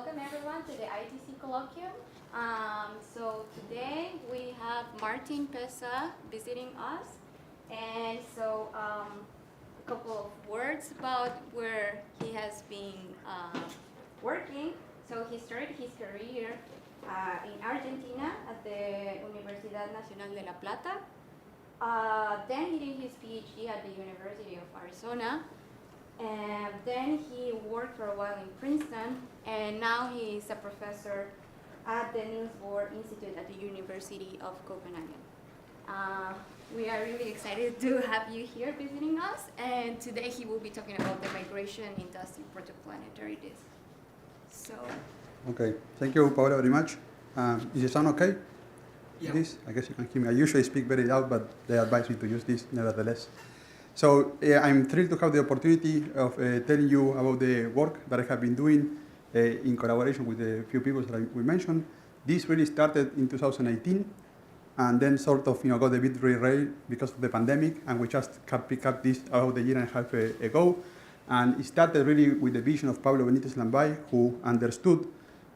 welcome everyone to the ITC Colloquium. So today we have Martin Pessah visiting us, and so a couple of words about where he has been working. So he started his career in Argentina at the Universidad Nacional de La Plata. Then he did his PhD at the University of Arizona. And then he worked for a while in Princeton, and now he is a professor at the Niels Bohr Institute at the University of Copenhagen. We are really excited to have you here visiting us, and today he will be talking about the migration in dusty protoplanetary disk. So. Okay, thank you, Paola, very much. Is the sound okay? Yeah. This? I guess you can hear me. I usually speak very loud, but they advise me to use this nevertheless. So I'm thrilled to have the opportunity of telling you about the work that I have been doing in collaboration with a few people that we mentioned. This really started in 2018, and then sort of got a bit derailed because of the pandemic, and we just picked up this about a year and a half ago. And it started really with the vision of Pablo Benítez Lambay, who understood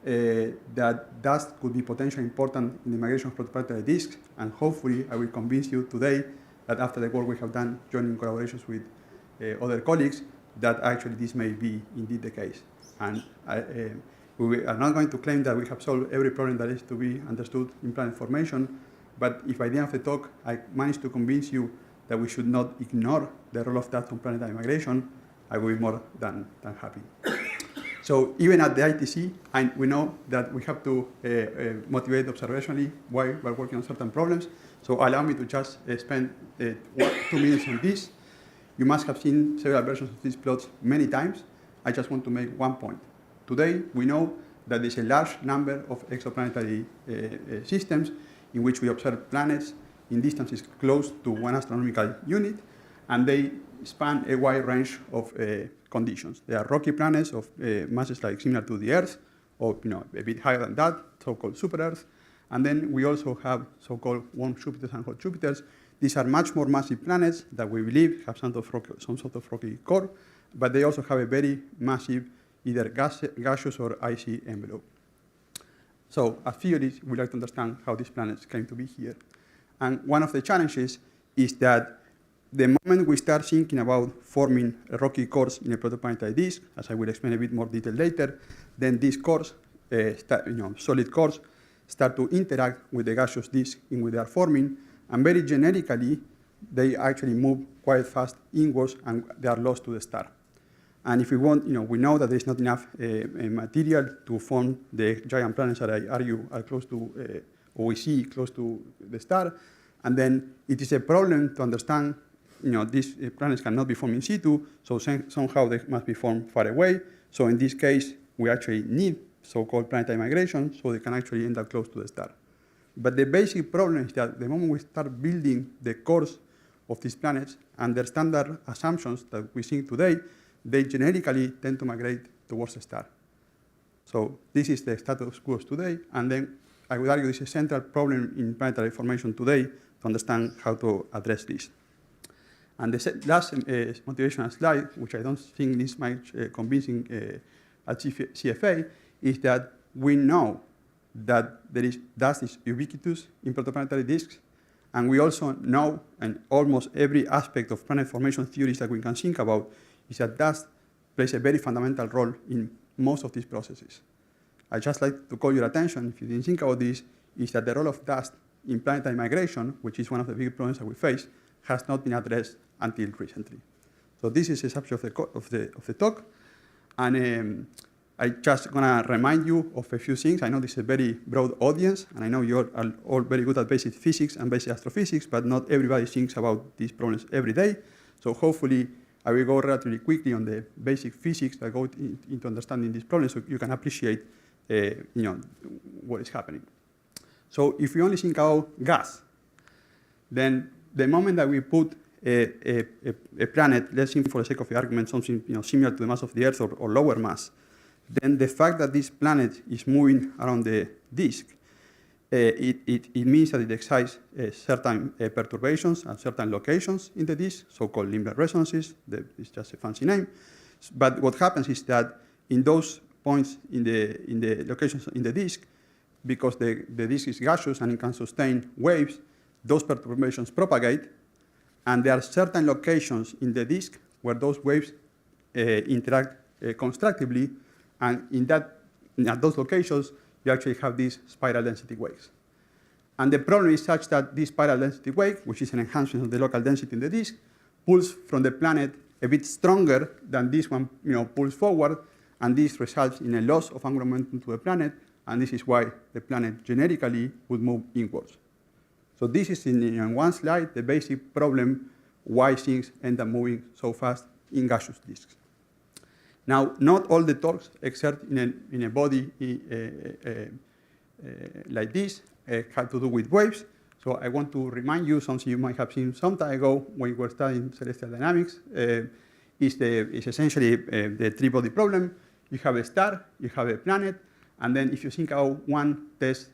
that dust could be potentially important in the migration of protoplanetary disks, and hopefully I will convince you today that after the work we have done joining collaborations with other colleagues, that actually this may be indeed the case. And we are not going to claim that we have solved every problem that is to be understood in planet formation, but if by the end of the talk I manage to convince you that we should not ignore the role of dust on planetary migration, I will be more than happy. So even at the ITC, we know that we have to motivate observationally while we're working on certain problems. So allow me to just spend 2 minutes on this. You must have seen several versions of these plots many times. I just want to make one point. Today, we know that there's a large number of exoplanetary systems in which we observe planets in distances close to 1 astronomical unit, and they span a wide range of conditions. They are rocky planets of masses like similar to the Earth, or a bit higher than that, so-called super-Earth. And then we also have so-called warm Jupiters and hot Jupiters. These are much more massive planets that we believe have some sort of rocky core, but they also have a very massive either gaseous or icy envelope. So as theorists, we like to understand how these planets came to be here. And one of the challenges is that the moment we start thinking about forming rocky cores in a protoplanetary disk, as I will explain a bit more detail later, then these cores, solid cores, start to interact with the gaseous disk in which they are forming, and very generically, they actually move quite fast inwards, and they are lost to the star. And if we want, we know that there's not enough material to form the giant planets that I argue are close to, or we see close to the star, and then it is a problem to understand, these planets cannot be formed in situ, so somehow they must be formed far away. So in this case, we actually need so-called planetary migration, so they can actually end up close to the star. But the basic problem is that the moment we start building the cores of these planets under standard assumptions that we see today, they generically tend to migrate towards the star. So this is the status quo today, and then I would argue this is a central problem in planetary formation today to understand how to address this. And the last motivational slide, which I don't think is much convincing at CFA, is that we know that dust is ubiquitous in protoplanetary disks, and we also know, and almost every aspect of planet formation theories that we can think about, is that dust plays a very fundamental role in most of these processes. I'd just like to call your attention, if you didn't think about this, is that the role of dust in planetary migration, which is one of the big problems that we face, has not been addressed until recently. So this is the subject of the talk, and I just going to remind you of a few things. I know this is a very broad audience, and I know you are all very good at basic physics and basic astrophysics, but not everybody thinks about these problems every day. So hopefully, I will go relatively quickly on the basic physics that go into understanding these problems, so you can appreciate, what is happening. So if we only think about gas, then the moment that we put a planet, let's think for the sake of the argument, something similar to the mass of the Earth or lower mass, then the fact that this planet is moving around the disk, it means that it excites certain perturbations at certain locations in the disk, so-called limbless resonances. It's just a fancy name. But what happens is that in those points in the locations in the disk, because the disk is gaseous and it can sustain waves, those perturbations propagate, and there are certain locations in the disk where those waves interact constructively, and at those locations, you actually have these spiral density waves. And the problem is such that this spiral density wave, which is an enhancement of the local density in the disk, pulls from the planet a bit stronger than this one pulls forward, and this results in a loss of angular momentum to the planet, and this is why the planet generically would move inwards. So this is, in one slide, the basic problem why things end up moving so fast in gaseous disks. Now, not all the torques exert in a body like this have to do with waves. So I want to remind you something you might have seen some time ago when you were studying celestial dynamics. Is essentially the three-body problem. You have a star, you have a planet, and then if you think about one test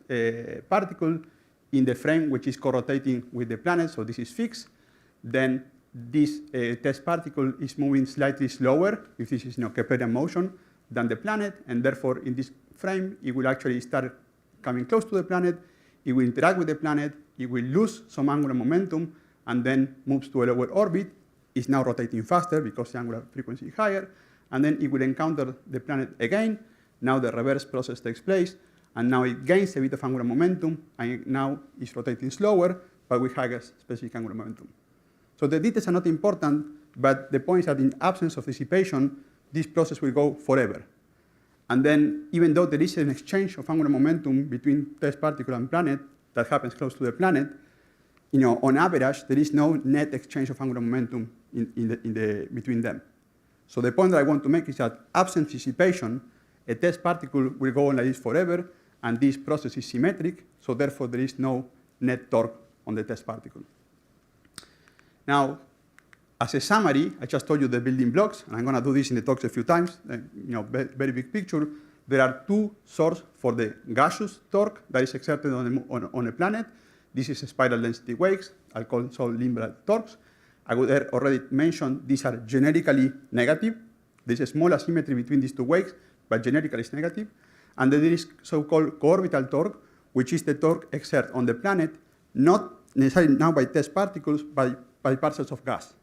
particle in the frame which is co-rotating with the planet, so this is fixed, then this test particle is moving slightly slower, if this is Keplerian motion, than the planet, and therefore in this frame it will actually start coming close to the planet, it will interact with the planet, it will lose some angular momentum, and then moves to a lower orbit. It's now rotating faster because the angular frequency is higher, and then it will encounter the planet again. Now the reverse process takes place, and now it gains a bit of angular momentum, and now it's rotating slower, but with higher specific angular momentum. So the details are not important, but the point is that in absence of dissipation, this process will go forever. And then, even though there is an exchange of angular momentum between test particle and planet that happens close to the planet, on average, there is no net exchange of angular momentum between them. So the point that I want to make is that absent dissipation, a test particle will go on like this forever, and this process is symmetric, so therefore there is no net torque on the test particle. Now, as a summary, I just told you the building blocks, and I'm going to do this in the talks a few times. Very big picture. There are two sources for the gaseous torque that is exerted on a planet. This is spiral density waves. I'll call them linear torques. I would already mention these are generically negative. There's a small asymmetry between these two waves, but generically it's negative. And then there is so-called co-orbital torque, which is the torque exerted on the planet, not necessarily now by test particles, but by parcels of gas.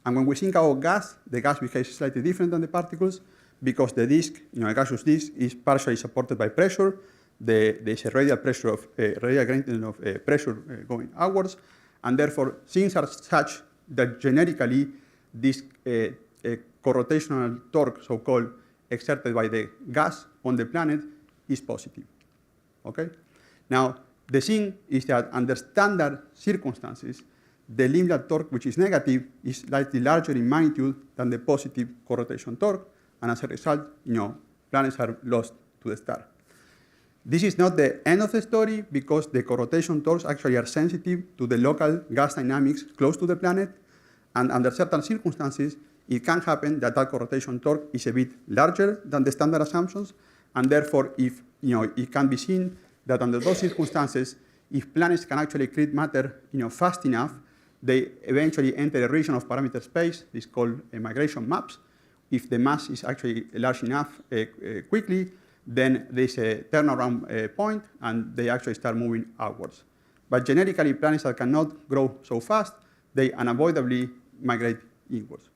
And when we think about gas, the gas behaves slightly different than the particles because the disk, a gaseous disk, is partially supported by pressure. There's a radial pressure of radial gradient of pressure going outwards, and therefore things are such that generically this co-rotational torque, so-called, exerted by the gas on the planet is positive. Okay? Now, the thing is that under standard circumstances, the linear torque, which is negative, is slightly larger in magnitude than the positive co-rotation torque, and as a result, planets are lost to the star. This is not the end of the story because the co-rotation torques actually are sensitive to the local gas dynamics close to the planet, and under certain circumstances, it can happen that co-rotation torque is a bit larger than the standard assumptions, and therefore, if it can be seen that under those circumstances, if planets can actually accrete matter fast enough, they eventually enter a region of parameter space. This is called migration maps. If the mass is actually large enough quickly, then there's a turnaround point, and they actually start moving outwards. But generically, planets that cannot grow so fast, they unavoidably migrate inwards.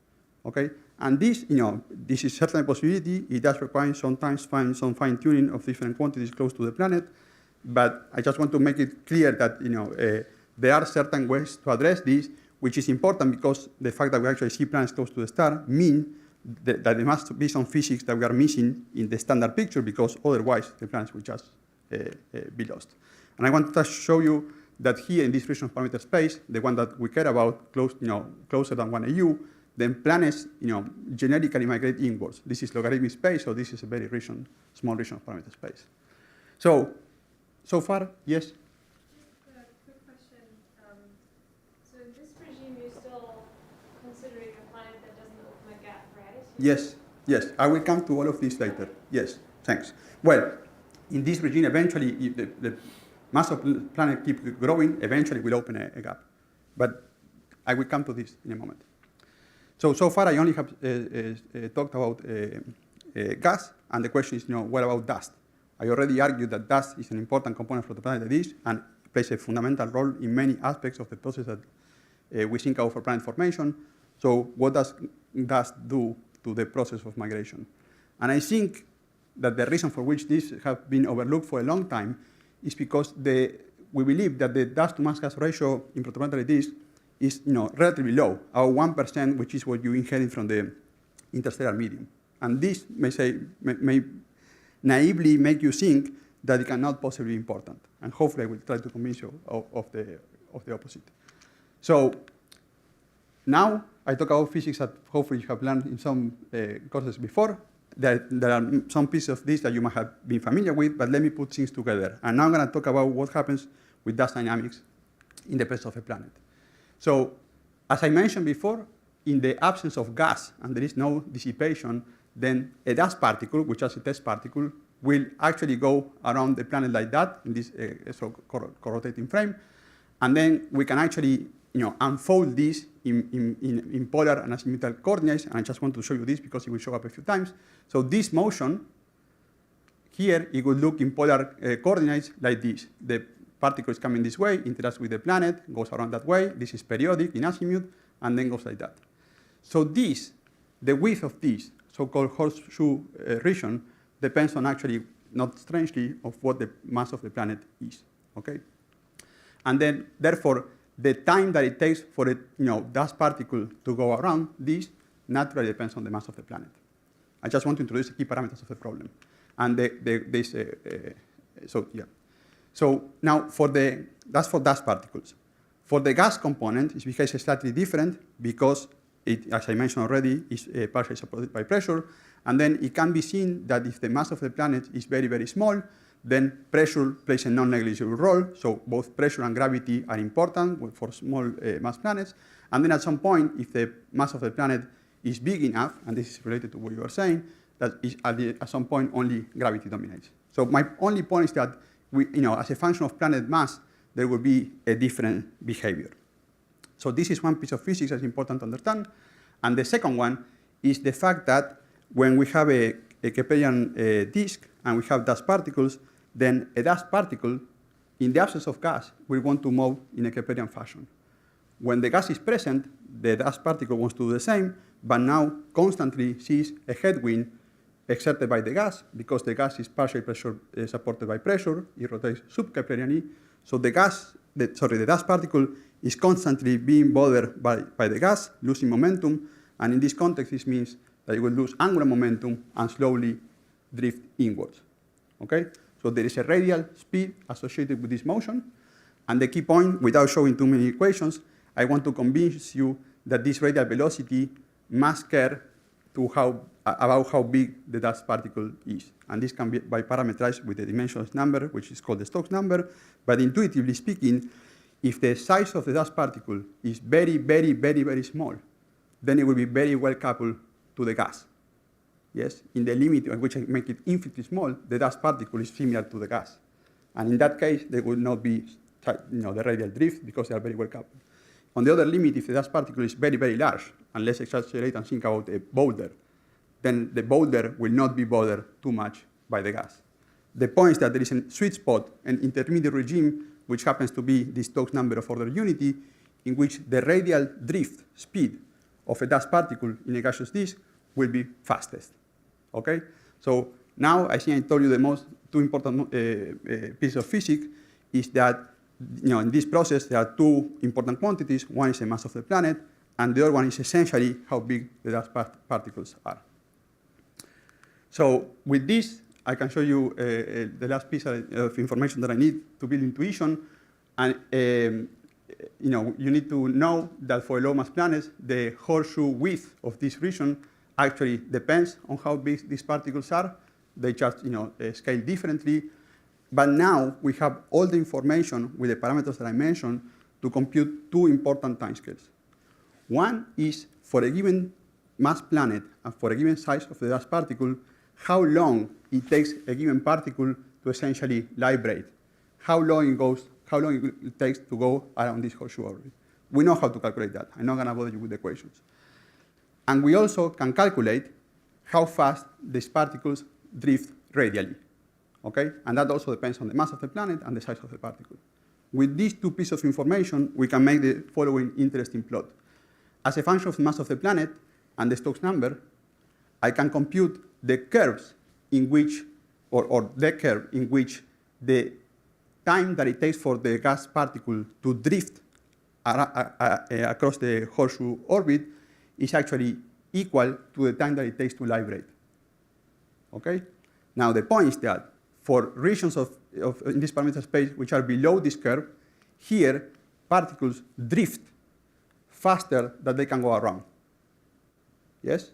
Okay? And this, this is certainly a possibility. It does require sometimes some fine-tuning of different quantities close to the planet. But I just want to make it clear that there are certain ways to address this, which is important because the fact that we actually see planets close to the star means that there must be some physics that we are missing in the standard picture, because otherwise the planets will just be lost. And I want to show you that here in this region of parameter space, the one that we care about, closer than 1 AU, then planets generically migrate inwards. This is logarithmic space, so this is a very small region of parameter space. So far, yes? Just a quick question. So in this regime, you're still considering a planet that doesn't open a gap, right? Yes. I will come to all of this later. Yes, thanks. Well, in this regime, eventually, if the mass of the planet keeps growing, eventually will open a gap. But I will come to this in a moment. So far, I only have talked about gas. and the question is, what about dust? I already argued that dust is an important component of protoplanetary disk and plays a fundamental role in many aspects of the process that we think of for planet formation. So what does dust do to the process of migration? And I think that the reason for which this has been overlooked for a long time is because we believe that the dust to mass gas ratio in protoplanetary disk is relatively low, about 1%, which is what you inherit from the interstellar medium. And this may naively make you think that it cannot possibly be important. And hopefully I will try to convince you of the opposite. So now I talk about physics that hopefully you have learned in some courses before. There are some pieces of this that you might have been familiar with, but let me put things together. And now I'm going to talk about what happens with dust dynamics in the presence of a planet. So as I mentioned before, in the absence of gas and there is no dissipation, then a dust particle, which is a test particle, will actually go around the planet like that in this co-rotating frame. And then we can actually unfold this in polar and asymmetrical coordinates. And I just want to show you this because it will show up a few times. So this motion here, it would look in polar coordinates like this. The particle is coming this way, interacts with the planet, goes around that way. This is periodic in azimuth, and then goes like that. So this, the width of this so-called horseshoe region, depends on actually, not strangely, of what the mass of the planet is. Okay? And then, therefore, the time that it takes for a dust particle to go around this naturally depends on the mass of the planet. I just want to introduce the key parameters of the problem. And So now that's for dust particles. For the gas component, it behaves slightly different because it, as I mentioned already, is partially supported by pressure. And then it can be seen that if the mass of the planet is very, very small, then pressure plays a non-negligible role. So both pressure and gravity are important for small mass planets. And then at some point, if the mass of the planet is big enough, and this is related to what you were saying, that at some point only gravity dominates. So my only point is that as a function of planet mass, there will be a different behavior. So this is one piece of physics that's important to understand. And the second one is the fact that when we have a Keplerian disk and we have dust particles, then a dust particle, in the absence of gas, will want to move in a Keplerian fashion. When the gas is present, the dust particle wants to do the same, but now constantly sees a headwind exerted by the gas, because the gas is partially supported by pressure. It rotates sub-Keplerianly. So the dust particle is constantly being bothered by the gas, losing momentum. And in this context, this means that it will lose angular momentum and slowly drift inwards. Okay? So there is a radial speed associated with this motion. And the key point, without showing too many equations, I want to convince you that this radial velocity must care about how big the dust particle is. And this can be parameterized with a dimensionless number, which is called the Stokes number. But intuitively speaking, if the size of the dust particle is very, very, very, very small, then it will be very well coupled to the gas. Yes, in the limit at which I make it infinitely small, the dust particle is similar to the gas. And in that case, there will not be the radial drift because they are very well coupled. On the other limit, if the dust particle is very, very large, and let's exaggerate and think about a boulder, then the boulder will not be bothered too much by the gas. The point is that there is a sweet spot, an intermediate regime, which happens to be the Stokes number of order unity, in which the radial drift speed of a dust particle in a gaseous disk will be fastest. Okay? So now I think I told you the two important pieces of physics is that in this process there are two important quantities. One is the mass of the planet, and the other one is essentially how big the dust particles are. So with this, I can show you the last piece of information that I need to build intuition. And you need to know that for low mass planets, the horseshoe width of this region actually depends on how big these particles are. They just scale differently. But now we have all the information with the parameters that I mentioned to compute two important timescales. One is for a given mass planet and for a given size of the dust particle, how long it takes a given particle to essentially librate, how long it takes to go around this horseshoe orbit. We know how to calculate that. I'm not going to bother you with the equations. And we also can calculate how fast these particles drift radially, okay? And that also depends on the mass of the planet and the size of the particle. With these two pieces of information, we can make the following interesting plot. As a function of the mass of the planet and the Stokes number, I can compute the curves in which, or the curve in which the time that it takes for the gas particle to drift across the horseshoe orbit is actually equal to the time that it takes to librate. Okay? Now the point is that for regions in this parameter space which are below this curve, here particles drift faster than they can go around. Yes?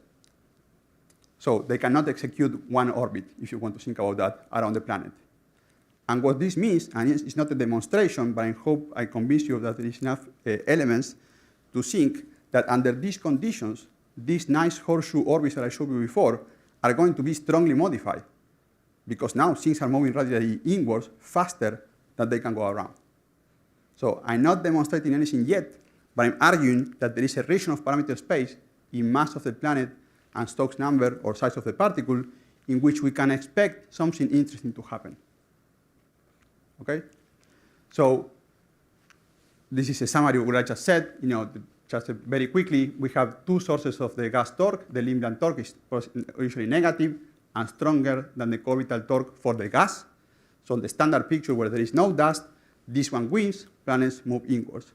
So they cannot execute one orbit, if you want to think about that, around the planet. And what this means, and it's not a demonstration, but I hope I convince you that there is enough elements to think that under these conditions, these nice horseshoe orbits that I showed you before are going to be strongly modified, because now things are moving radially inwards faster than they can go around. So I'm not demonstrating anything yet, but I'm arguing that there is a region of parameter space in mass of the planet and Stokes number or size of the particle in which we can expect something interesting to happen. Okay? So this is a summary of what I just said. Just very quickly, we have two sources of the gas torque. The Limbian torque is usually negative and stronger than the orbital torque for the gas. So in the standard picture where there is no dust, this one wins, planets move inwards.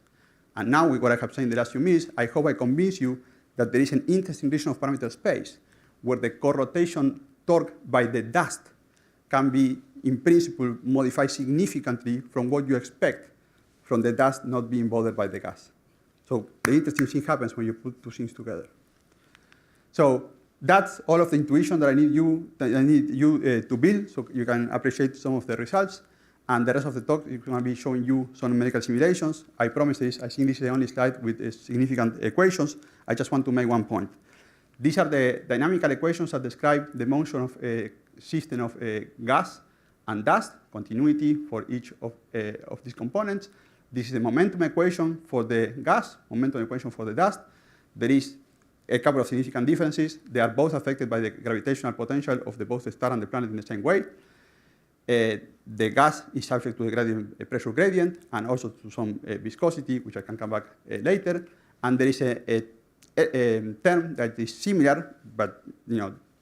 And now with what I have said in the last few minutes, I hope I convince you that there is an interesting region of parameter space where the co-rotation torque by the dust can be, in principle, modified significantly from what you expect from the dust not being bothered by the gas. So the interesting thing happens when you put two things together. So that's all of the intuition that I need you to build so you can appreciate some of the results. And the rest of the talk is going to be showing you some numerical simulations. I promise this. I think this is the only slide with significant equations. I just want to make one point. These are the dynamical equations that describe the motion of a system of gas and dust, continuity for each of these components. This is the momentum equation for the gas, momentum equation for the dust. There is a couple of significant differences. They are both affected by the gravitational potential of both the star and the planet in the same way. The gas is subject to the pressure gradient and also to some viscosity, which I can come back later. And there is a term that is similar, but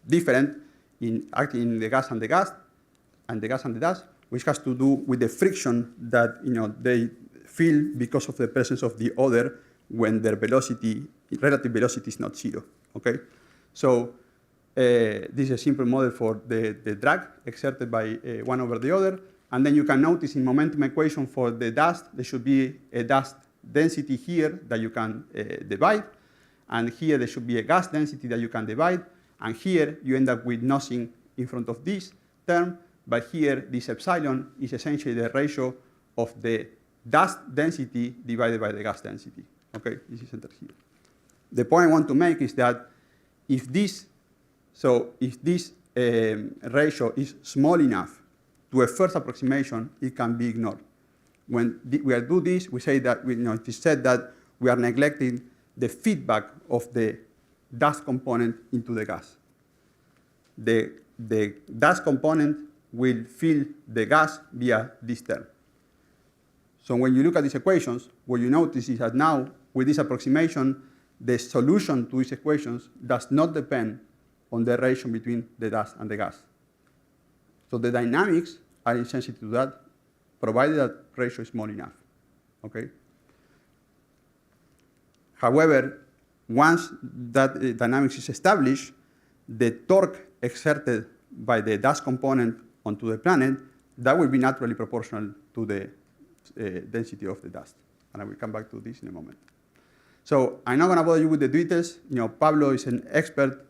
different in acting in the gas and the gas, and the gas and the dust, which has to do with the friction that they feel because of the presence of the other when their relative velocity is not zero. Okay, so this is a simple model for the drag exerted by one over the other, and then you can notice in momentum equation for the dust there should be a dust density here that you can divide, and here there should be a gas density that you can divide, and here you end up with nothing in front of this term, but here this epsilon is essentially the ratio of the dust density divided by the gas density. Okay, this is entered here. The point I want to make is that if this ratio is small enough to a first approximation, it can be ignored. When we do this, we say that it is said that we are neglecting the feedback of the dust component into the gas. The dust component will fill the gas via this term. So when you look at these equations, what you notice is that now, with this approximation, the solution to these equations does not depend on the relation between the dust and the gas. So the dynamics are insensitive to that, provided that ratio is small enough. Okay? However, once that dynamics is established, the torque exerted by the dust component onto the planet, that will be naturally proportional to the density of the dust. And I will come back to this in a moment. So I'm not going to bother you with the details. Pablo is an expert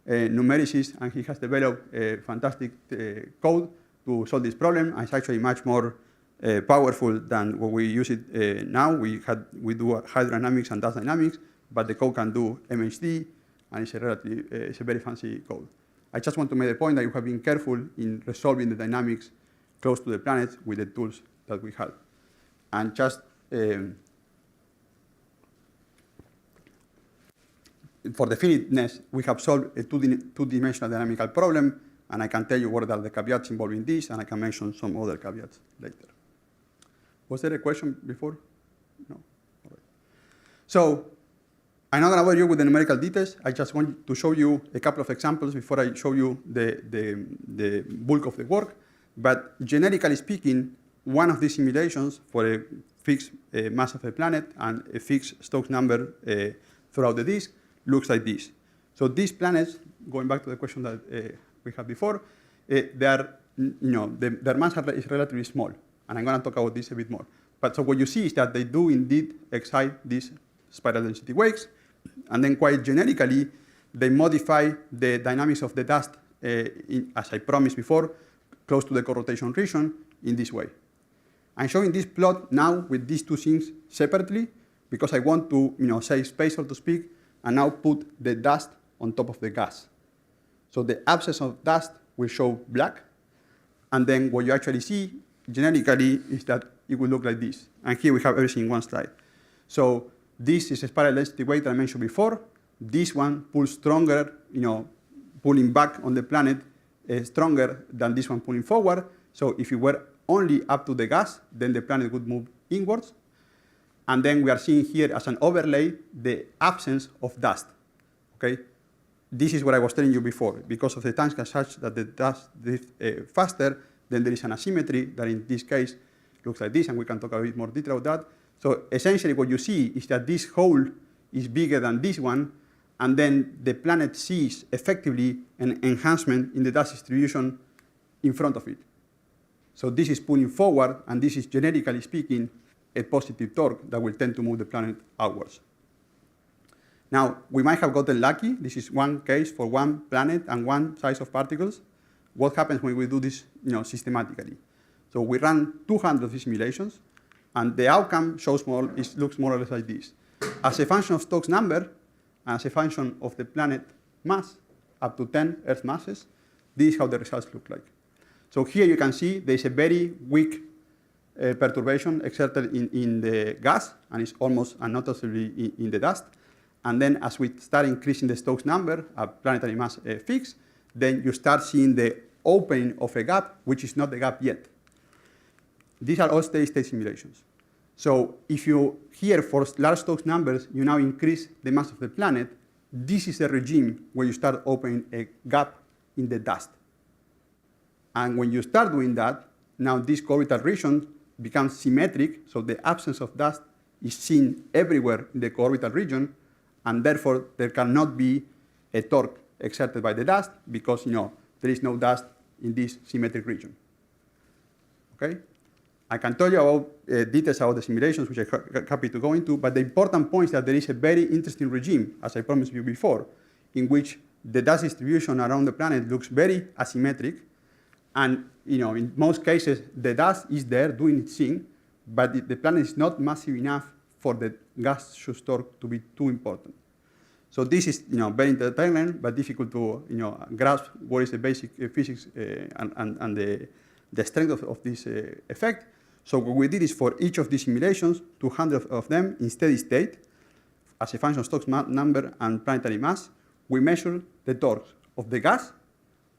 numericist, and he has developed a fantastic code to solve this problem. And it's actually much more powerful than what we use it now. We do hydrodynamics and dust dynamics, but the code can do MHD, and it's a very fancy code. I just want to make the point that you have been careful in resolving the dynamics close to the planet with the tools that we have. And just for definiteness, we have solved a two-dimensional dynamical problem, And I can tell you what are the caveats involving this, and I can mention some other caveats later. Was there a question before? No? All right. So I'm not going to bore you with the numerical details. I just want to show you a couple of examples before I show you the bulk of the work. But generically speaking, one of these simulations for a fixed mass of a planet and a fixed Stokes number throughout the disk looks like this. So these planets, going back to the question that we had before, their mass is relatively small. And I'm going to talk about this a bit more. But so what you see is that they do indeed excite these spiral density wakes. And then quite generically, they modify the dynamics of the dust, as I promised before, close to the co-rotation region in this way. I'm showing this plot now with these two things separately because I want to save space, so to speak, and now put the dust on top of the gas. So the absence of dust will show black. And then what you actually see generically is that it will look like this. And here we have everything in one slide. So this is a spiral density wake that I mentioned before. This one pulls stronger, pulling back on the planet stronger than this one pulling forward. So if you were only up to the gas, then the planet would move inwards. And then we are seeing here as an overlay the absence of dust. Okay? This is what I was telling you before. Because of the time scale such that the dust drifts faster, then there is an asymmetry that in this case looks like this, and we can talk a bit more detail about that. So essentially what you see is that this hole is bigger than this one, and then the planet sees effectively an enhancement in the dust distribution in front of it. So this is pulling forward, and this is generically speaking a positive torque that will tend to move the planet outwards. Now, we might have gotten lucky. This is one case for one planet and one size of particles. What happens when we do this systematically? So we run 200 of these simulations, and the outcome looks more or less like this. As a function of Stokes number, and as a function of the planet mass, up to 10 Earth masses, this is how the results look like. So here you can see there's a very weak perturbation exerted in the gas, and it's almost unnoticeably in the dust. And then as we start increasing the Stokes number, a planetary mass fix, then you start seeing the opening of a gap, which is not the gap yet. These are all steady-state simulations. So if you, here for large Stokes numbers, you now increase the mass of the planet, this is a regime where you start opening a gap in the dust. And when you start doing that, now this co-orbital region becomes symmetric, so the absence of dust is seen everywhere in the co-orbital region, and therefore there cannot be a torque exerted by the dust because there is no dust in this symmetric region. Okay? I can tell you about details about the simulations, which I'm happy to go into, but the important point is that there is a very interesting regime, as I promised you before, in which the dust distribution around the planet looks very asymmetric, and in most cases the dust is there doing its thing, but the planet is not massive enough for the gaseous torque to be too important. So this is very entertaining, but difficult to grasp what is the basic physics and the strength of this effect. So what we did is for each of these simulations, 200 of them in steady state, as a function of Stokes number and planetary mass, we measured the torque of the gas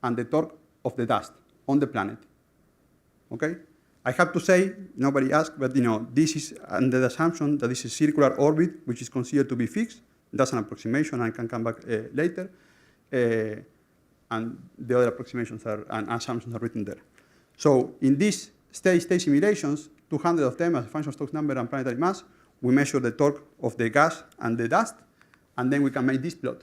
and the torque of the dust on the planet. Okay? I have to say, nobody asked, but this is under the assumption that this is a circular orbit, which is considered to be fixed. That's an approximation, and I can come back later. And the other approximations and assumptions are written there. So in these steady-state simulations, 200 of them as a function of Stokes number and planetary mass, we measure the torque of the gas and the dust, and then we can make this plot.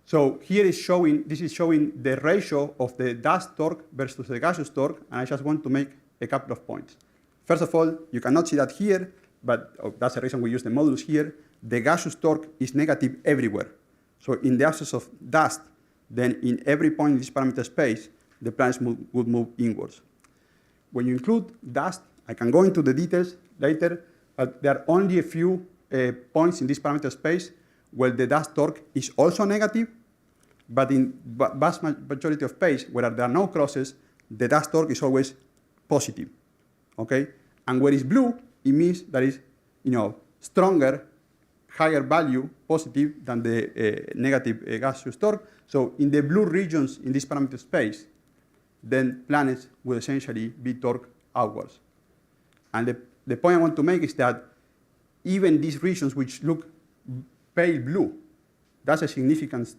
So here is showing the ratio of the dust torque versus the gaseous torque, and I just want to make a couple of points. First of all, you cannot see that here, but that's the reason we use the modulus here. The gaseous torque is negative everywhere. So in the absence of dust, then in every point in this parameter space, the planets would move inwards. When you include dust, I can go into the details later, but there are only a few points in this parameter space where the dust torque is also negative, but in vast majority of space where there are no crosses, the dust torque is always positive. Okay? And where it's blue, it means that it's stronger, higher value, positive, than the negative gaseous torque. So in the blue regions in this parameter space, then planets will essentially be torqued outwards. And the point I want to make is that even these regions which look pale blue, that's a significant,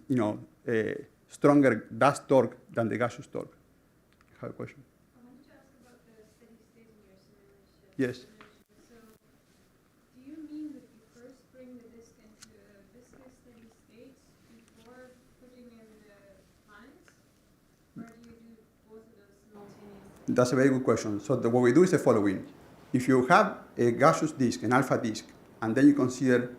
stronger dust torque than the gaseous torque. I have a question. I wanted to ask about the steady state in your simulation. Yes. So, do you mean that you first bring the disk into a viscous steady state before putting in the planets? Or do you do both of those simultaneously? That's a very good question. So what we do is the following. If you have a gaseous disk, an alpha disk, and then you consider,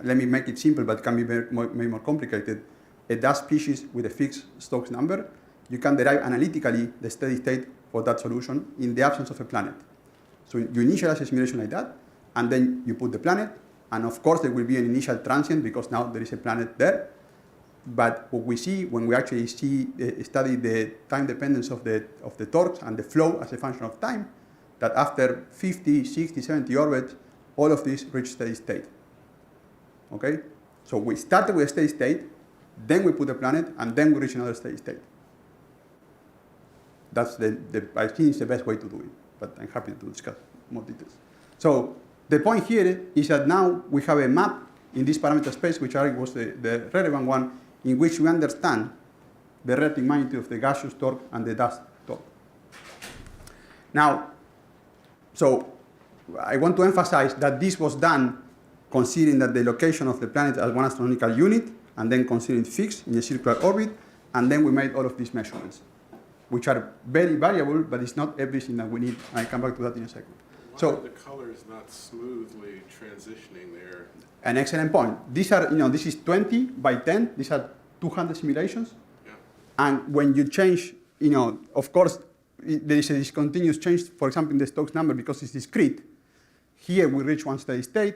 let me make it simple, but it can be maybe more complicated, a dust species with a fixed Stokes number, you can derive analytically the steady state for that solution in the absence of a planet. So you initialize a simulation like that, and then you put the planet, and of course there will be an initial transient because now there is a planet there. But what we see when we actually study the time dependence of the torques and the flow as a function of time, that after 50, 60, 70 orbits, all of these reach steady state. Okay? So we started with a steady state, then we put a planet, and then we reach another steady state. That's I think it's the best way to do it, but I'm happy to discuss more details. So the point here is that now we have a map in this parameter space, which was the relevant one, in which we understand the relative magnitude of the gaseous torque and the dust torque. Now, so I want to emphasize that this was done considering that the location of the planet as one astronomical unit, and then considering fixed in a circular orbit, and then we made all of these measurements, which are very variable, but it's not everything that we need. I'll come back to that in a second. Why are the colors not smoothly transitioning there? An excellent point. These are, this is 20 by 10. These are 200 simulations. Yeah. And when you change, of course, there is a discontinuous change, for example, in the Stokes number because it's discrete. Here we reach one steady state,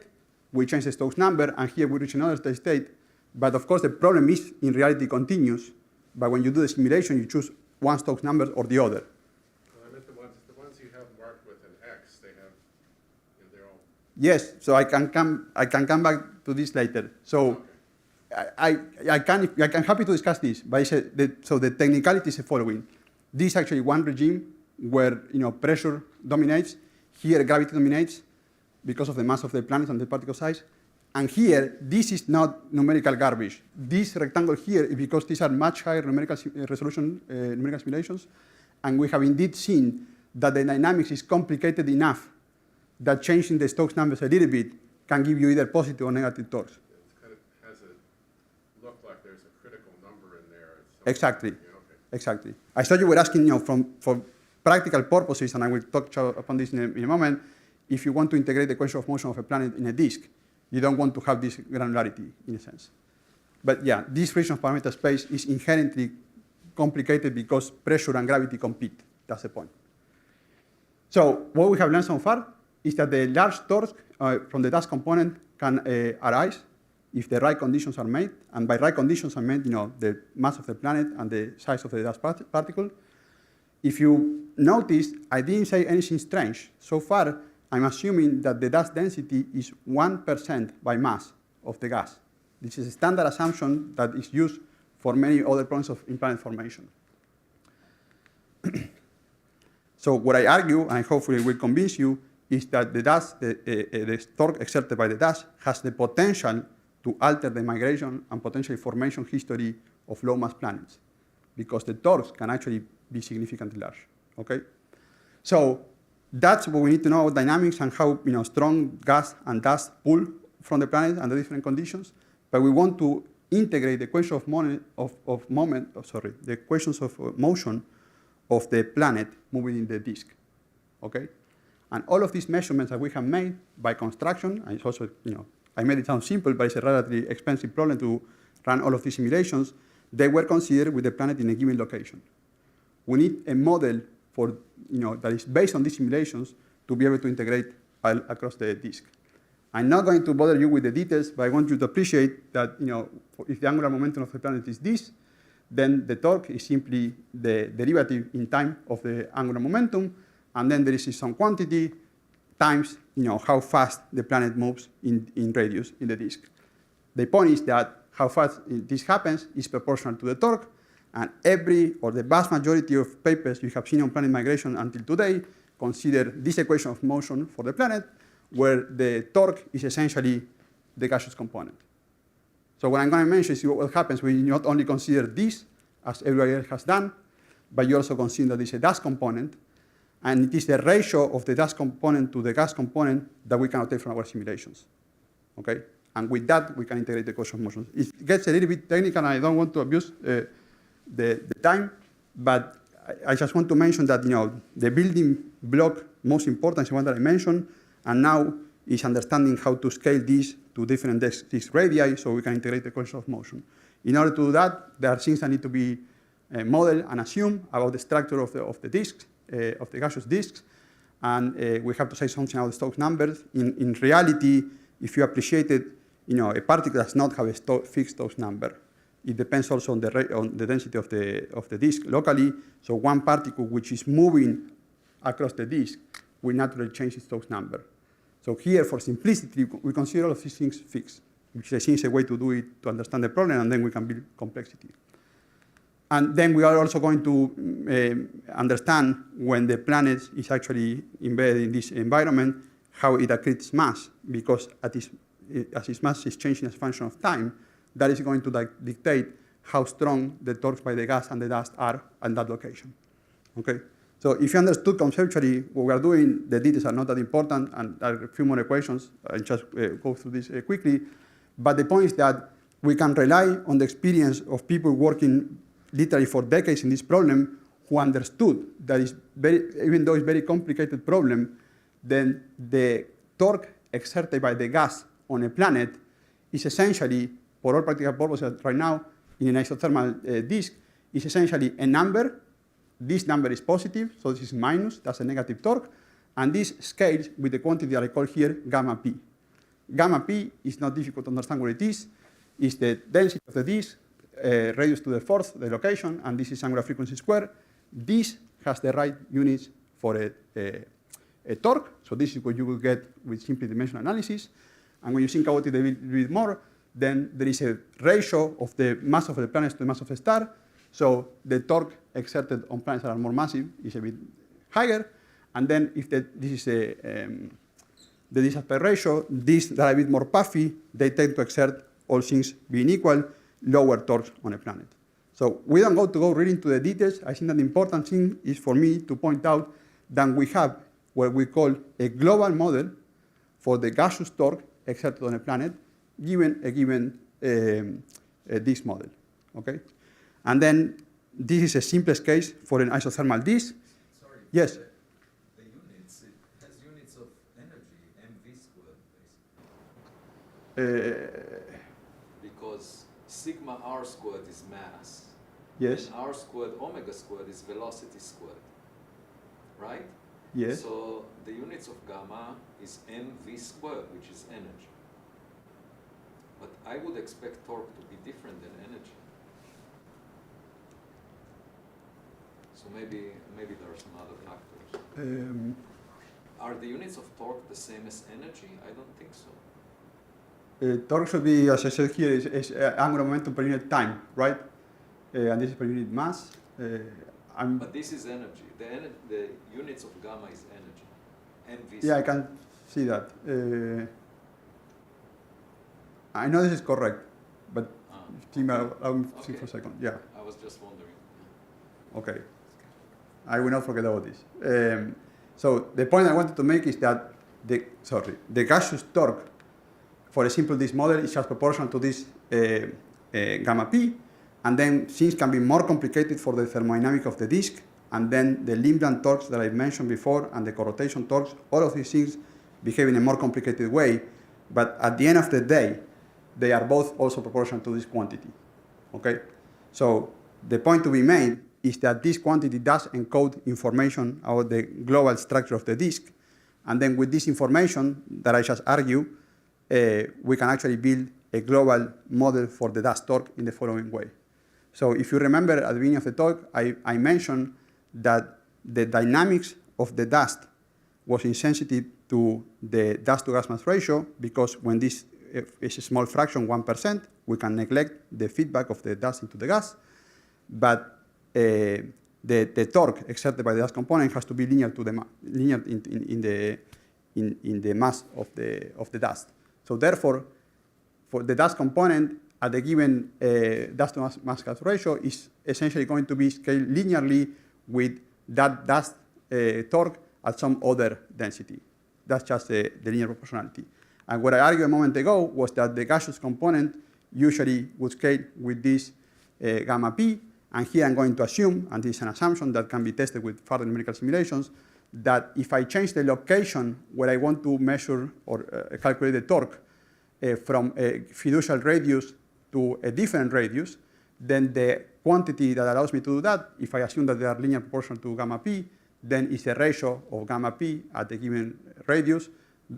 we change the Stokes number, and here we reach another steady state. But of course, the problem is in reality continuous. But when you do the simulation, you choose one Stokes number or the other. Well, I meant the ones you have marked with an X, they have, they're all. Yes, so I can come back to this later. So Okay. I can happy to discuss this, but so the technicality is the following. This is actually one regime where pressure dominates. Here gravity dominates because of the mass of the planet and the particle size. And here, this is not numerical garbage. This rectangle here is because these are much higher numerical resolution numerical simulations, and we have indeed seen that the dynamics is complicated enough that changing the Stokes numbers a little bit can give you either positive or negative torques. It kind of has a look like there's a critical number in there. Exactly. Yeah, okay. Exactly. I thought you were asking, for practical purposes, and I will touch upon this in a moment, if you want to integrate the equation of motion of a planet in a disk, you don't want to have this granularity, in a sense. But yeah, this region of parameter space is inherently complicated because pressure and gravity compete. That's the point. So what we have learned so far is that the large torques from the dust component can arise if the right conditions are made. And by right conditions, I meant the mass of the planet and the size of the dust particle. If you notice, I didn't say anything strange. So far, I'm assuming that the dust density is 1% by mass of the gas. This is a standard assumption that is used for many other problems of in-planet formation. So what I argue, and hopefully will convince you, is that the dust, the torque exerted by the dust has the potential to alter the migration and potentially formation history of low-mass planets, because the torques can actually be significantly large. Okay? So that's what we need to know about dynamics and how strong gas and dust pull from the planet under different conditions. But we want to integrate the equation the equations of motion of the planet moving in the disk. Okay? And all of these measurements that we have made by construction, and it's also, I made it sound simple, but it's a relatively expensive problem to run all of these simulations, they were considered with the planet in a given location. We need a model for, that is based on these simulations to be able to integrate across the disk. I'm not going to bother you with the details, but I want you to appreciate that, if the angular momentum of the planet is this, then the torque is simply the derivative in time of the angular momentum, and then there is some quantity times how fast the planet moves in radius in the disk. The point is that how fast this happens is proportional to the torque, and the vast majority of papers you have seen on planet migration until today consider this equation of motion for the planet, where the torque is essentially the gaseous component. So what I'm going to mention is what happens when you not only consider this, as everybody else has done, but you also consider that it's a dust component, and it is the ratio of the dust component to the gas component that we can obtain from our simulations. Okay? And with that, we can integrate the equation of motion. It gets a little bit technical, and I don't want to abuse the time, but I just want to mention that the building block most important is the one that I mentioned, and now is understanding how to scale this to different disk radii so we can integrate the equation of motion. In order to do that, there are things that need to be modeled and assumed about the structure of the disks, of the gaseous disks, and we have to say something about the Stokes numbers. In reality, if you appreciate it, a particle does not have a fixed Stokes number. It depends also on the density of the disk locally. So one particle which is moving across the disk will naturally change its Stokes number. So here, for simplicity, we consider all of these things fixed, which I think is a way to do it to understand the problem, and then we can build complexity. And then we are also going to understand when the planet is actually embedded in this environment, how it accretes mass, because as its mass is changing as a function of time, that is going to dictate how strong the torques by the gas and the dust are at that location. Okay? So if you understood conceptually what we are doing, the details are not that important, and there are a few more equations. I'll just go through this quickly. But the point is that we can rely on the experience of people working literally for decades in this problem who understood that even though it's a very complicated problem, then the torque exerted by the gas on a planet is essentially, for all practical purposes right now, in an isothermal disk, is essentially a number. This number is positive, so this is minus, that's a negative torque, and this scales with the quantity that I call here gamma p. Gamma p is not difficult to understand what it is. It's the density of the disk reduced to the fourth, the location, and this is angular frequency squared. This has the right units for a torque, so this is what you will get with simply dimensional analysis. And when you think about it a little bit more, then there is a ratio of the mass of the planet to the mass of the star. So the torque exerted on planets that are more massive is a bit higher. And then if this is the disk aspect ratio, these that are a bit more puffy, they tend to exert, all things being equal, lower torques on a planet. So we don't go really into the details. I think that the important thing is for me to point out that we have what we call a global model for the gaseous torque exerted on a planet, given a given disk model. Okay? And then this is a simplest case for an isothermal disk. Sorry. Yes? The units, it has units of energy, mv squared, basically. Because sigma r squared is mass. Yes. And r squared omega squared is velocity squared. Right? Yes. So the units of gamma is mv squared, which is energy. But I would expect torque to be different than energy. So maybe there are some other factors. Are the units of torque the same as energy? I don't think so. Torque should be, as I said here, is angular momentum per unit time, right? And this is per unit mass. But this is energy. The units of gamma is energy. mv Yeah, I squared. can see that. I know this is correct, but allow me to think for a second. Yeah. I was just wondering. Okay. I will not forget about this. So the point I wanted to make is that the gaseous torque for a simple disk model is just proportional to this gamma p, and then things can be more complicated for the thermodynamic of the disk, and then the Lindblad torques that I mentioned before and the corrotation torques, all of these things behave in a more complicated way, but at the end of the day, they are both also proportional to this quantity. Okay? So the point to be made is that this quantity does encode information about the global structure of the disk. And then with this information that I just argued, we can actually build a global model for the dust torque in the following way. So if you remember at the beginning of the talk, I mentioned that the dynamics of the dust was insensitive to the dust to gas mass ratio, because when this is a small fraction, 1%, we can neglect the feedback of the dust into the gas. But the torque exerted by the dust component has to be linear to the in the mass of the dust. So therefore, for the dust component at the given dust to mass gas ratio is essentially going to be scaled linearly with that dust torque at some other density. That's just the linear proportionality. And what I argued a moment ago was that the gaseous component usually would scale with this gamma p. And here I'm going to assume, and this is an assumption that can be tested with further numerical simulations, that if I change the location where I want to measure or calculate the torque from a fiducial radius to a different radius, then the quantity that allows me to do that, if I assume that they are linear proportional to gamma p, then is the ratio of gamma p at the given radius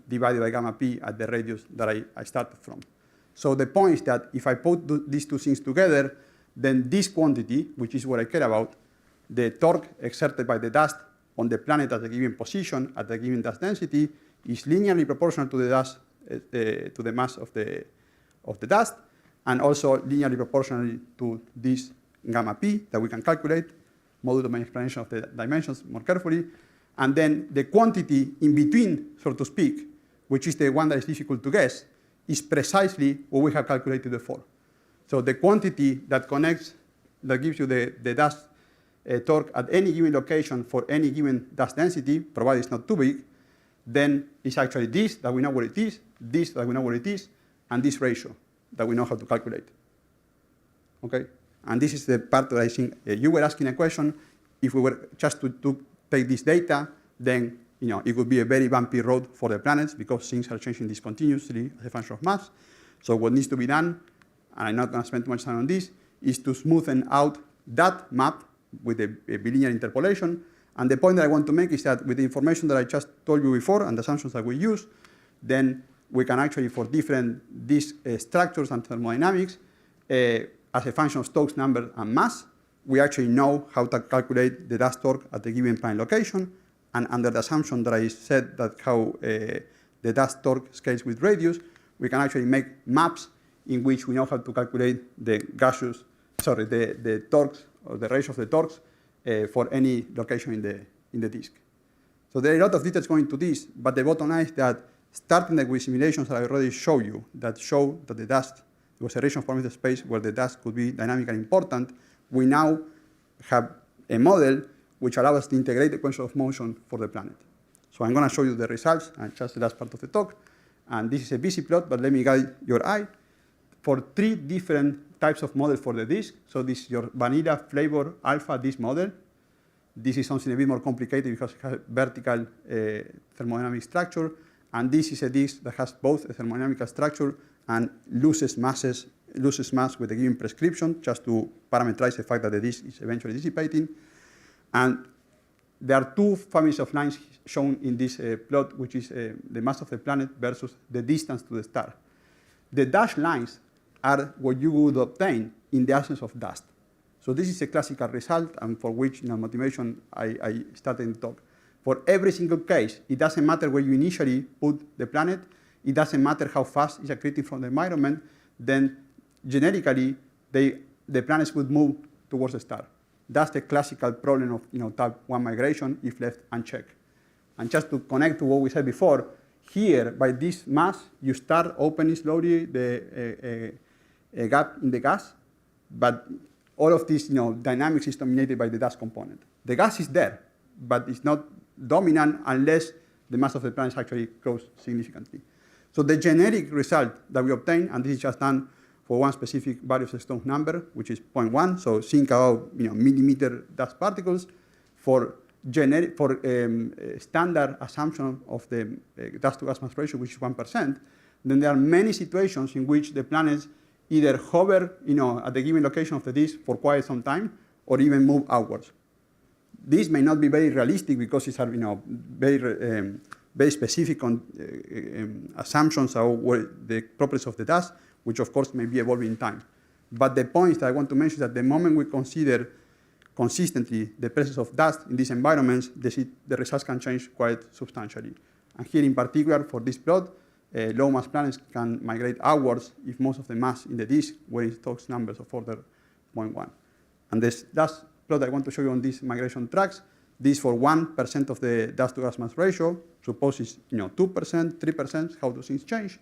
divided by gamma p at the radius that I started from. So the point is that if I put these two things together, then this quantity, which is what I care about, the torque exerted by the dust on the planet at a given position at a given dust density, is linearly proportional to the dust to the mass of the dust, and also linearly proportional to this gamma p that we can calculate, modulo my explanation of the dimensions more carefully, and then the quantity in between, so to speak, which is the one that is difficult to guess, is precisely what we have calculated before. So the quantity that connects, that gives you the dust torque at any given location for any given dust density, provided it's not too big, then it's actually this, that we know what it is, this, that we know what it is, and this ratio that we know how to calculate. Okay? And this is the part that I think you were asking a question. If we were just to take this data, then it would be a very bumpy road for the planets because things are changing discontinuously as a function of mass. So what needs to be done, and I'm not going to spend too much time on this, is to smoothen out that map with a bilinear interpolation. And the point that I want to make is that with the information that I just told you before and the assumptions that we use, then we can actually, for different these structures and thermodynamics, as a function of Stokes number and mass, we actually know how to calculate the dust torque at the given planet location. And under the assumption that I said that how the dust torque scales with radius, we can actually make maps in which we know how to calculate the gaseous, the torques or the ratio of the torques for any location in the disk. So there are a lot of details going into this, but the bottom line is that starting with simulations that I already showed you that show that the dust was a region of parameter space where the dust could be dynamically important, we now have a model which allows us to integrate the equation of motion for the planet. So I'm going to show you the results, and just the last part of the talk. And this is a busy plot, but let me guide your eye. For 3 different types of model for the disk, so this is your vanilla flavor alpha disk model. This is something a bit more complicated because it has a vertical thermodynamic structure. And this is a disk that has both a thermodynamical structure and loses mass with a given prescription, just to parameterize the fact that the disk is eventually dissipating. And there are 2 families of lines shown in this plot, which is the mass of the planet versus the distance to the star. The dashed lines are what you would obtain in the absence of dust. So this is a classical result, and for which motivation I started the talk. For every single case, it doesn't matter where you initially put the planet, it doesn't matter how fast it's accreting from the environment, then generically, the planets would move towards the star. That's the classical problem of type 1 migration if left unchecked. And just to connect to what we said before, here, by this mass, you start opening slowly the gap in the gas, but all of this dynamics is dominated by the dust component. The gas is there, but it's not dominant unless the mass of the planet actually grows significantly. So the generic result that we obtain, and this is just done for one specific value of the Stokes number, which is 0.1. So think about millimeter dust particles for standard assumption of the dust to gas mass ratio, which is 1%. Then there are many situations in which the planets either hover at the given location of the disk for quite some time, or even move outwards. This may not be very realistic because it's very specific on assumptions about the properties of the dust, which of course may be evolving in time. But the point that I want to mention is that the moment we consider consistently the presence of dust in these environments, the results can change quite substantially. And here in particular, for this plot, low mass planets can migrate outwards if most of the mass in the disk were in Stokes numbers of order 0.1. And this last plot I want to show you on these migration tracks, this for 1% of the dust to gas mass ratio, suppose it's 2%, 3%, how do things change?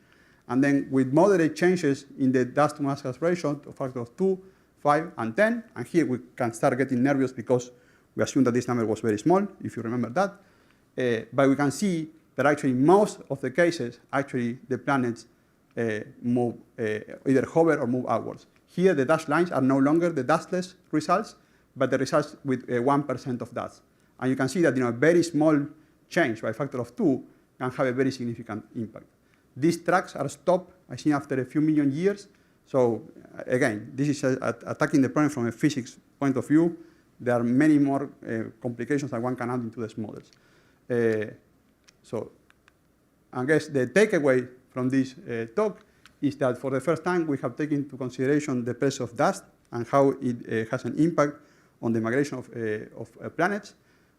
And then with moderate changes in the dust to mass gas ratio, a factor of 2, 5, and 10, and here we can start getting nervous because we assume that this number was very small, if you remember that. But we can see that actually most of the cases, actually the planets move, either hover or move outwards. Here the dashed lines are no longer the dustless results, but the results with 1% of dust. And you can see that a very small change by a factor of 2 can have a very significant impact. These tracks are stopped, I think, after a few million years. So again, this is attacking the problem from a physics point of view. There are many more complications that one can add into these models. So I guess the takeaway from this talk is that for the first time we have taken into consideration the presence of dust and how it has an impact on the migration of planets,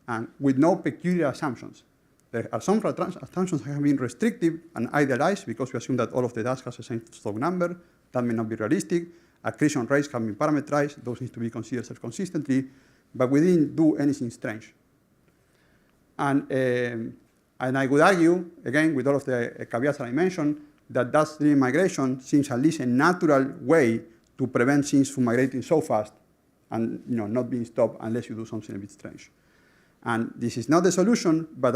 and with no peculiar assumptions. There are some assumptions that have been restrictive and idealized because we assume that all of the dust has the same Stokes number. That may not be realistic. Accretion rates have been parameterized. Those need to be considered self-consistently. But we didn't do anything strange. And I would argue, again, with all of the caveats that I mentioned, that dust-driven migration seems at least a natural way to prevent things from migrating so fast and not being stopped unless you do something a bit strange. And this is not the solution, but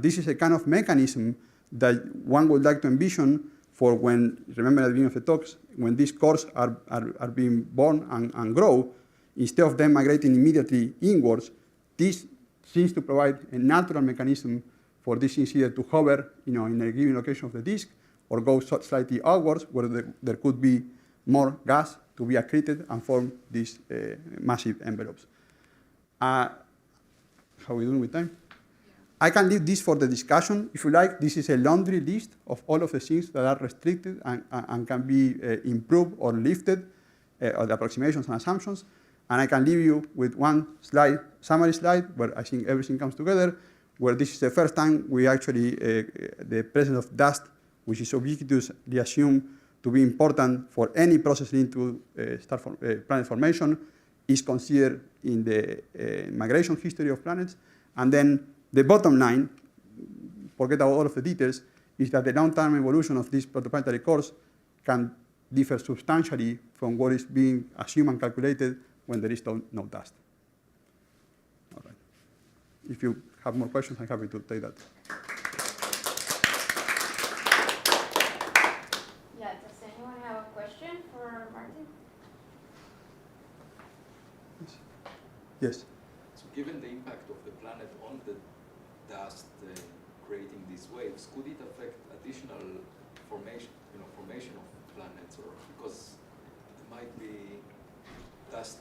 this is a kind of mechanism that one would like to envision for when, remember at the beginning of the talks, when these cores are being born and grow, instead of them migrating immediately inwards, this seems to provide a natural mechanism for these things either to hover in a given location of the disk or go slightly outwards where there could be more gas to be accreted and form these massive envelopes. How are we doing with time? I can leave this for the discussion. If you like, this is a laundry list of all of the things that are restricted and can be improved or lifted, or the approximations and assumptions. And I can leave you with one slide, summary slide, where I think everything comes together, where this is the first time we actually, the presence of dust, which is ubiquitously assumed to be important for any process linked to planet formation, is considered in the migration history of planets. And then the bottom line, forget about all of the details, is that the long-term evolution of these protoplanetary cores can differ substantially from what is being assumed and calculated when there is no dust. All right. If you have more questions, I'm happy to take that. Yeah, does anyone have a question for Martin? Yes. So given the impact of the planet on the dust creating these waves, could it affect additional formation of planets, or because it might be dust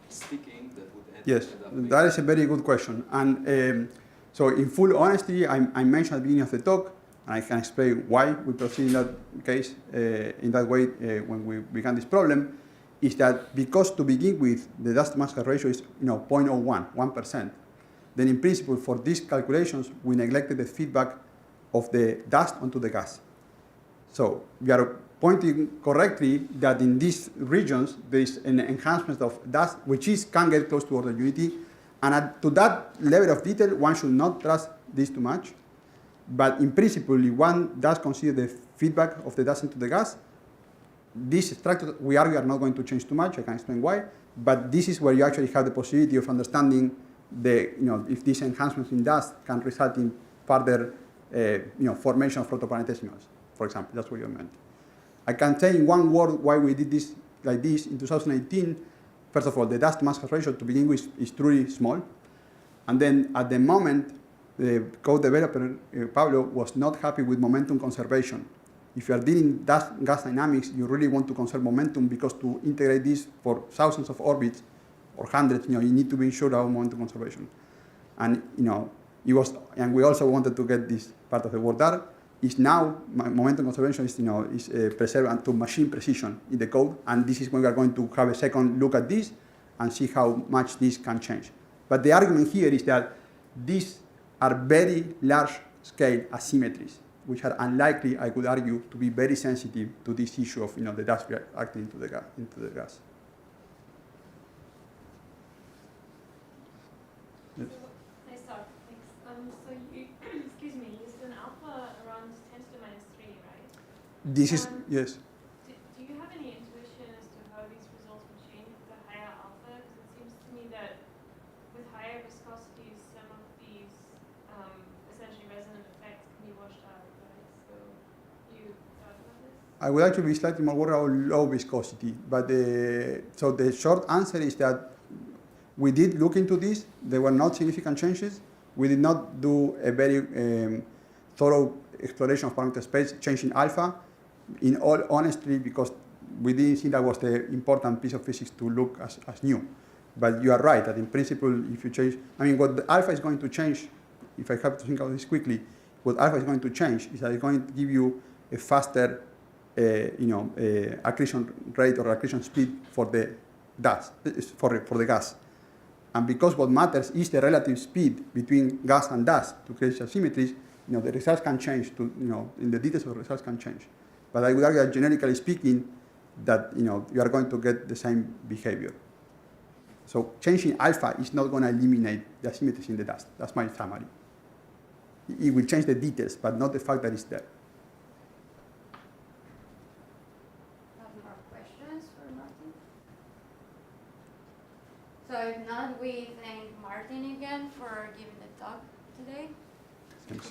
sticking that would end Yes, up that is a very good question. And so in full honesty, I mentioned at the beginning of the talk, and I can explain why we proceed in that case, in that way when we began this problem, is that because to begin with, the dust-mass ratio is 0.01, 1%. Then in principle, for these calculations, we neglected the feedback of the dust onto the gas. So we are pointing correctly that in these regions, there is an enhancement of dust, which can get close to order unity. And to that level of detail, one should not trust this too much. But in principle, if one does consider the feedback of the dust into the gas, these structures, we argue, are not going to change too much. I can explain why. But this is where you actually have the possibility of understanding if these enhancements in dust can result in further formation of protoplanetesimals, for example. That's what you meant. I can tell in one word why we did this like this in 2018. First of all, the dust-mass ratio to begin with is truly small. And then at the moment, the code developer, Pablo, was not happy with momentum conservation. If you are dealing gas dynamics, you really want to conserve momentum because to integrate this for thousands of orbits or hundreds, you need to be sure about momentum conservation. And and we also wanted to get this part of the word there. Is now momentum conservation is preserved to machine precision in the code, and this is when we are going to have a second look at this and see how much this can change. But the argument here is that these are very large scale asymmetries, which are unlikely, I could argue, to be very sensitive to this issue of the dust reacting into the gas. Yes. Nice talk. Thanks. So you, excuse me, you used an alpha around 10 to the minus 3, right? This is, yes. Do you have any intuition as to how these results would change with the higher alpha? Because it seems to me that with higher viscosities, some of these essentially resonant effects can be washed out, right? So you thought about this? I would actually be slightly more worried about low viscosity, but so the short answer is that we did look into this. There were not significant changes. We did not do a very thorough exploration of parameter space, changing alpha, in all honesty, because we didn't think that was the important piece of physics to look as new. But you are right, that in principle, if you change, what the alpha is going to change, if I have to think of this quickly, what alpha is going to change is that it's going to give you a faster accretion rate or accretion speed for the gas, for the gas. And because what matters is the relative speed between gas and dust to create asymmetries, the results can change. In the details of the results can change. But I would argue that generically speaking, that you are going to get the same behavior. So changing alpha is not going to eliminate the asymmetries in the dust. That's my summary. It will change the details, but not the fact that it's there. Have more questions for Martin? So if not, we thank Martin again for giving the talk today. Thanks.